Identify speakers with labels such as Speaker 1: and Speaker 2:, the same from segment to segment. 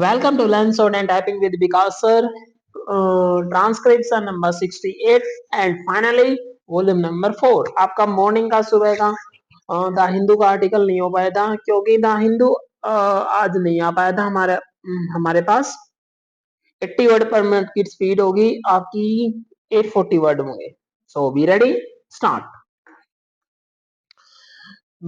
Speaker 1: Welcome to Learn Sound and Typing with Vikas sir. Transcription number 68 and finally volume number 4. आपका morning का सुबह का the Hindu का article नहीं हो पाया था क्योंकि द हिंदू आज नहीं आ पाया था हमारे पास 80 वर्ड पर मिनट की स्पीड होगी आपकी 840 वर्ड होंगे. So be ready start.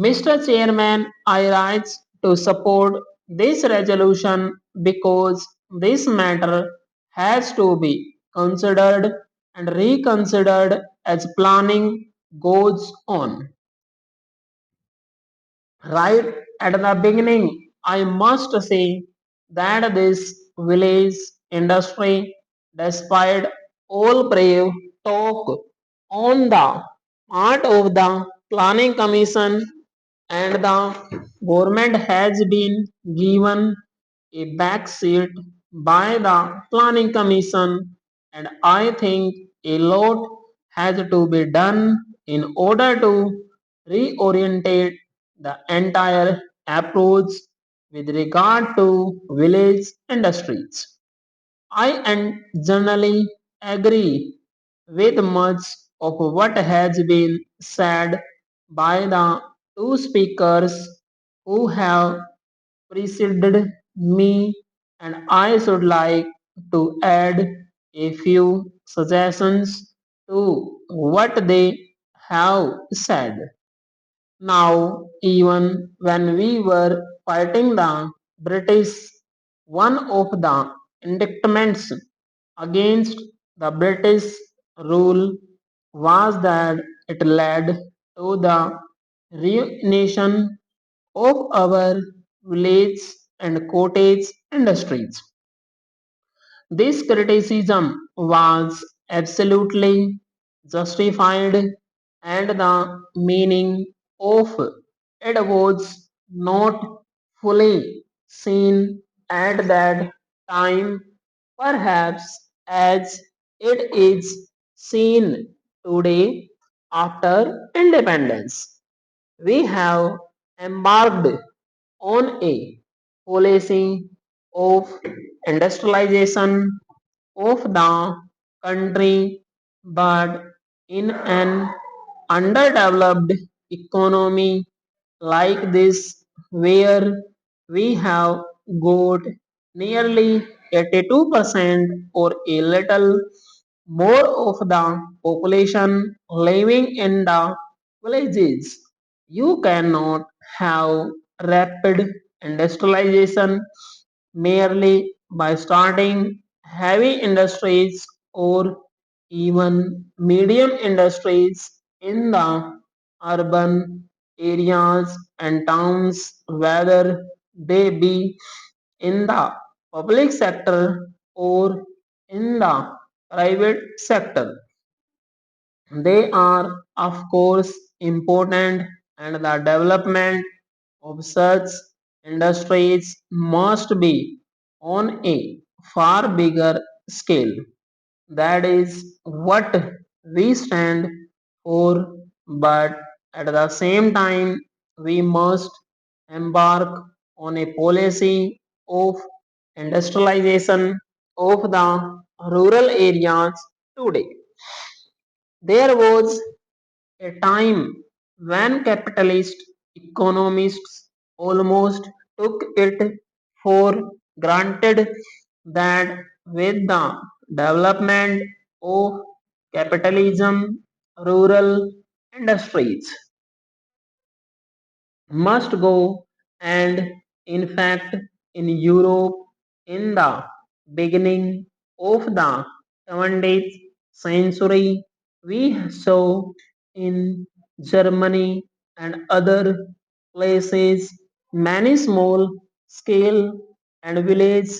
Speaker 1: Mr. Chairman, I rise to support this resolution because this matter has to be considered and reconsidered as planning goes on. Right at the beginning, I must say that this village industry, despite all brave talk on the part of the planning commission and the government has been given a backseat by the planning commission, and I think a lot has to be done in order to reorientate the entire approach with regard to village industries. I generally agree with much of what has been said by the two speakers who have preceded me, and I should like to add a few suggestions to what they have said. Now, even when we were fighting the British, one of the indictments against the British rule was that it led to the ruination of our village and cottage industries. This criticism was absolutely justified, and the meaning of it was not fully seen at that time, perhaps as it is seen today after independence. We have embarked on a policy of industrialization of the country, but in an underdeveloped economy like this, where we have got nearly 82% or a little more of the population living in the villages, you cannot have rapid industrialization merely by starting heavy industries or even medium industries in the urban areas and towns, whether they be in the public sector or in the private sector. They are, of course, important, and the development of such industries must be on a far bigger scale. That is what we stand for, but at the same time, we must embark on a policy of industrialization of the rural areas today. There was a time when capitalist economists almost took it for granted that with the development of capitalism, rural industries must go, and in fact in Europe in the beginning of the 20th century we saw in Germany and other places many small scale and village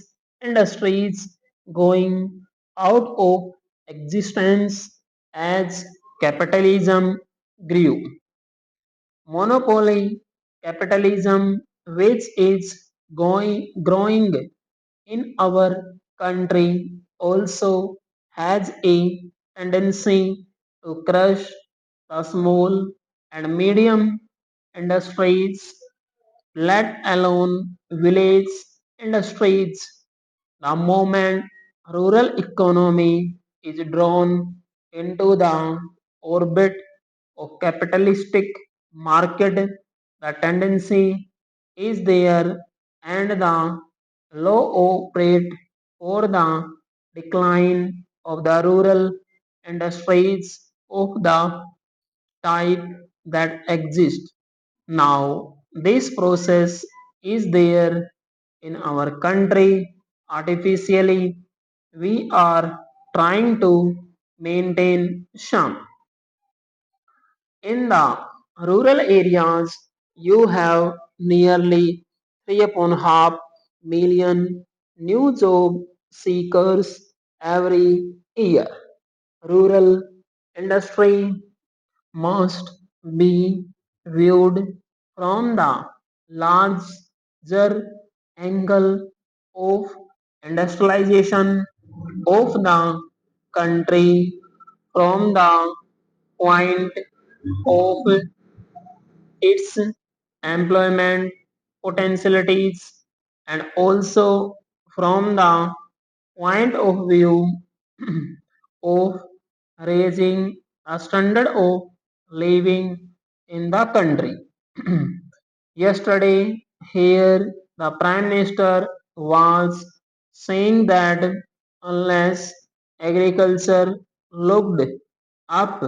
Speaker 1: industries going out of existence as capitalism grew. Monopoly capitalism, which is growing in our country, also has a tendency to crush the small and medium industries, let alone village industries. The moment rural economy is drawn into the orbit of capitalistic market, the tendency is there and the law operate for the decline of the rural industries of the type that exist. Now, this process is there in our country artificially. We are trying to maintain some. In the rural areas, you have nearly 3.5 million new job seekers every year. Rural industry must be viewed from the larger angle of industrialization of the country from the point of its employment potentialities and also from the point of view of raising a standard of living in the country. Yesterday, here the Prime Minister was saying that unless agriculture looked up,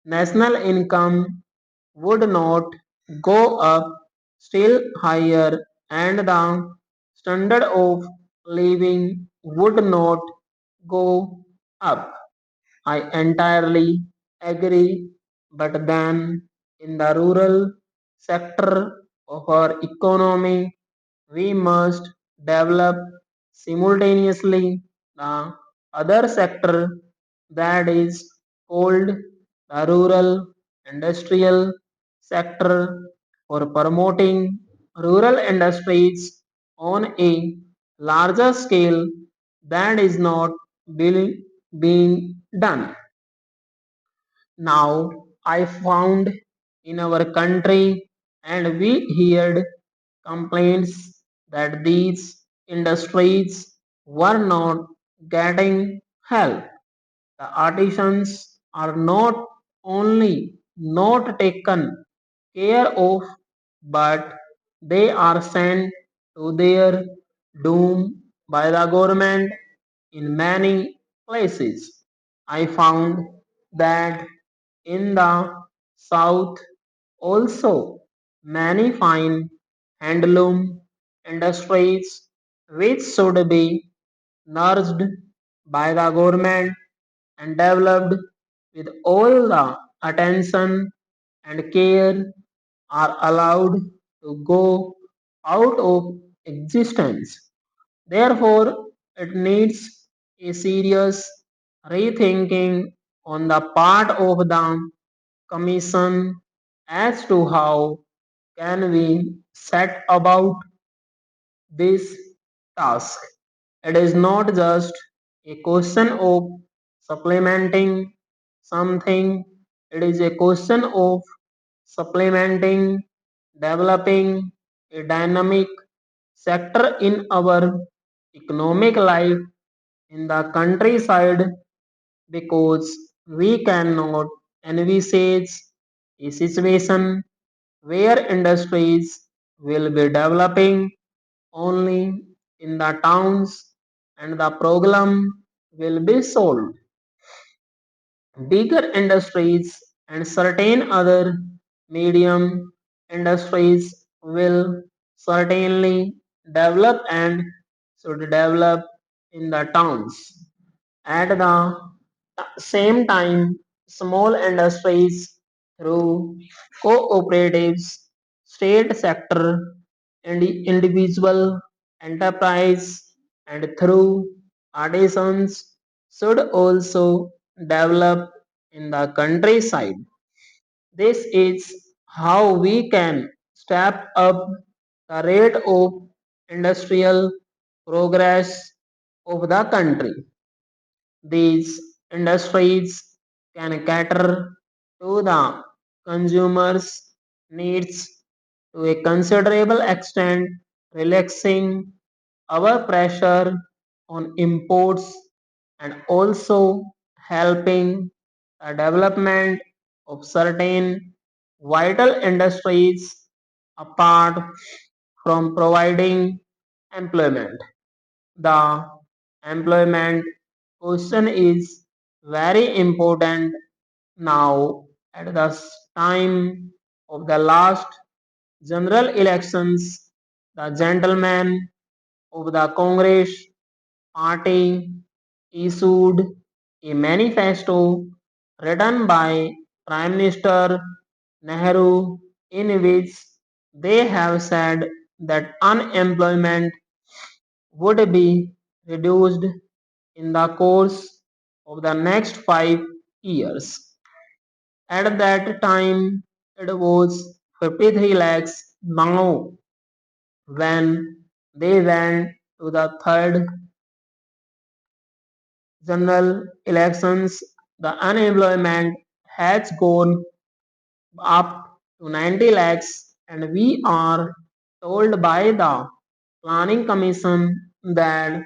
Speaker 1: national income would not go up still higher and the standard of living would not go up. I entirely agree, but then in the rural sector of our economy, we must develop simultaneously the other sector that is called the rural industrial sector for promoting rural industries on a larger scale that is not being done. Now I found in our country and we heard complaints that these industries were not getting help. The artisans are not only not taken care of, but they are sent to their doom by the government in many places. I found that in the south also many fine handloom industries which should be nurtured by the government and developed with all the attention and care are allowed to go out of existence. Therefore, it needs a serious rethinking on the part of the Commission as to how can we set about this task. It is not just a question of supplementing something, it is a question of supplementing, developing a dynamic sector in our economic life in the countryside because we cannot envisage a situation where industries will be developing only in the towns and the problem will be solved. Bigger industries and certain other medium industries will certainly develop and should develop in the towns. At the same time, small industries through cooperatives, state sector, and individual enterprise, and through artisans should also develop in the countryside. This is how we can step up the rate of industrial progress of the country. These industries can cater to the consumers' needs to a considerable extent, relaxing our pressure on imports and also helping the development of certain vital industries apart from providing employment. The employment question is very important now at the time of the last general elections. The gentlemen of the Congress party issued a manifesto written by Prime Minister Nehru in which they have said that unemployment would be reduced in the course of the next 5 years. At that time, it was 53 lakhs. Now, when they went to the third general elections, the unemployment has gone up to 90 lakhs, and we are told by the planning commission that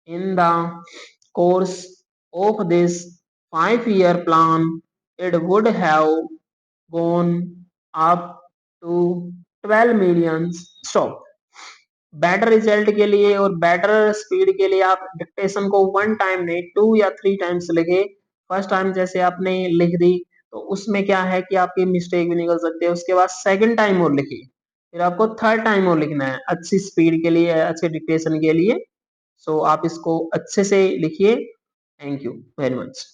Speaker 1: in the course of this 5 year plan, it would have gone up to 12 million stop. Better result के लिए और better speed के लिए आप dictation को one time नहीं 2 या 3 times लिखे। फर्स्ट टाइम जैसे आपने लिख दी तो उसमें क्या है कि आपकी मिस्टेक भी निकल सकती है, उसके बाद सेकंड टाइम और लिखिए, फिर आपको थर्ड टाइम और लिखना है अच्छी स्पीड के लिए, अच्छे डिक्टेशन के लिए। सो आप इसको अच्छे से लिखिए। Thank you very much.